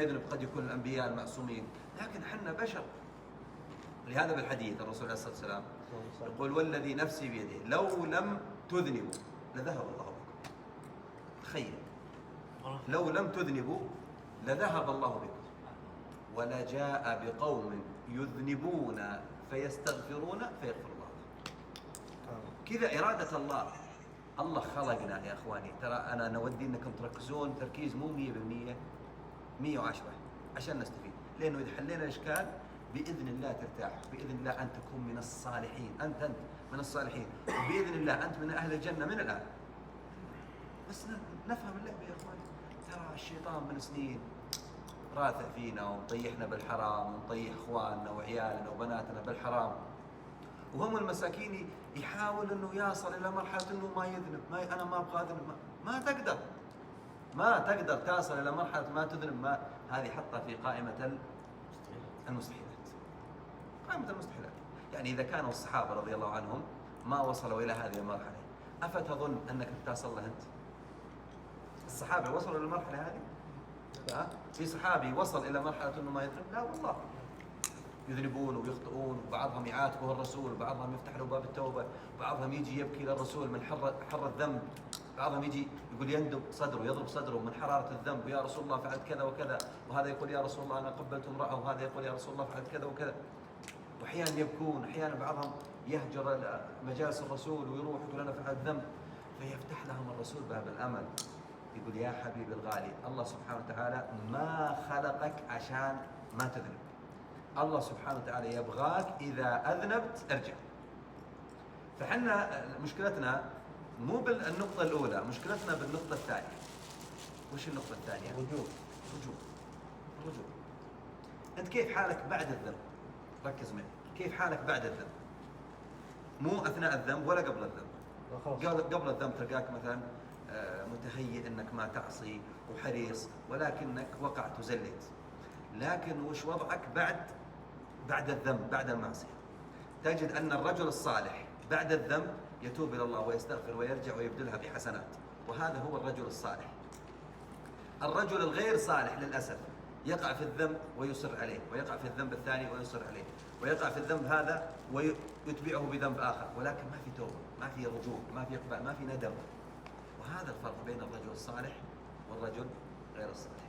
يذنب، قد يكون الأنبياء المعصومين، لكن حنا بشر. لهذا بالحديث الرسول عليه الصلاة والسلام يقول والذي نفسي بيده لو لم تذنبوا لذهب الله بكم. تخيل، لو لم تذنبوا لذهب الله بكم ولجاء بقوم يذنبون فيستغفرون فيغفر الله. كذا إرادة الله. الله خلقنا يا أخواني، ترى أنا نودي أنكم تركزون تركيز مو 100%، 110 عشان نستفيد، لأنه إذا حلينا الإشكال بإذن الله ترتاح، بإذن الله أن تكون من الصالحين، أنت من الصالحين، وبإذن الله أنت من أهل الجنة من الآن. بس نفهم اللعبة يا أخواني. ترى الشيطان من سنين راثع فينا ومطيحنا بالحرام، ومطيح إخواننا وعيالنا وبناتنا بالحرام، وهم المساكين يحاول أنه يصل إلى مرحلة أنه ما يذنب، أنا ما أبغى أذنب. ما تقدر تصل إلى مرحلة ما تذنب. هذه حطها في قائمة المستحيلات. قائمة المستحيلات. يعني إذا كانوا الصحابة رضي الله عنهم ما وصلوا إلى هذه المرحلة، أفتظن أنك تصل لها أنت؟ الصحابة وصلوا للمرحلة هذه؟ في صحابي وصل إلى مرحلة أنه ما يذنب؟ لا والله، يذنبون ويخطئون، وبعضهم يعاتبه الرسول، وبعضهم يفتح له باب التوبة، وبعضهم يجي يبكي للرسول من حر الذنب، بعضهم يجي يقول يندب صدره، يضرب صدره من حرارة الذنب، يا رسول الله فعلت كذا وكذا، وهذا يقول يا رسول الله أنا قبلت امرأة، وهذا يقول يا رسول الله فعلت كذا وكذا. وأحيانا يبكون، أحيانا بعضهم يهجر مجالس الرسول ويروح يقول أنا فعلت ذنب، فيفتح لهم الرسول باب الأمل، يقول يا حبيبي الغالي، الله سبحانه وتعالى ما خلقك عشان ما تذنب. الله سبحانه وتعالى يبغاك إذا أذنبت ارجع. فحنا مشكلتنا مو بالنقطة الأولى، مشكلتنا بالنقطة الثانية. وش النقطة الثانية؟ الرجوع. أنت كيف حالك بعد الذنب؟ ركز معي، كيف حالك بعد الذنب؟ مو أثناء الذنب ولا قبل الذنب. قبل الذنب تلقاك مثلا متهيئ أنك ما تعصي وحريص، ولكنك وقعت وزليت. لكن وش وضعك بعد الذنب، بعد المعصية؟ تجد أن الرجل الصالح بعد الذنب يتوب إلى الله ويستغفر ويرجع ويبدلها بحسنات، وهذا هو الرجل الصالح. الرجل الغير صالح للأسف يقع في الذنب ويصر عليه، ويقع في الذنب الثاني ويصر عليه، ويقع في الذنب هذا ويتبعه بذنب آخر، ولكن ما في توبة، ما في رجوع، ما في إقبال، ما في ندم. وهذا الفرق بين الرجل الصالح والرجل غير الصالح.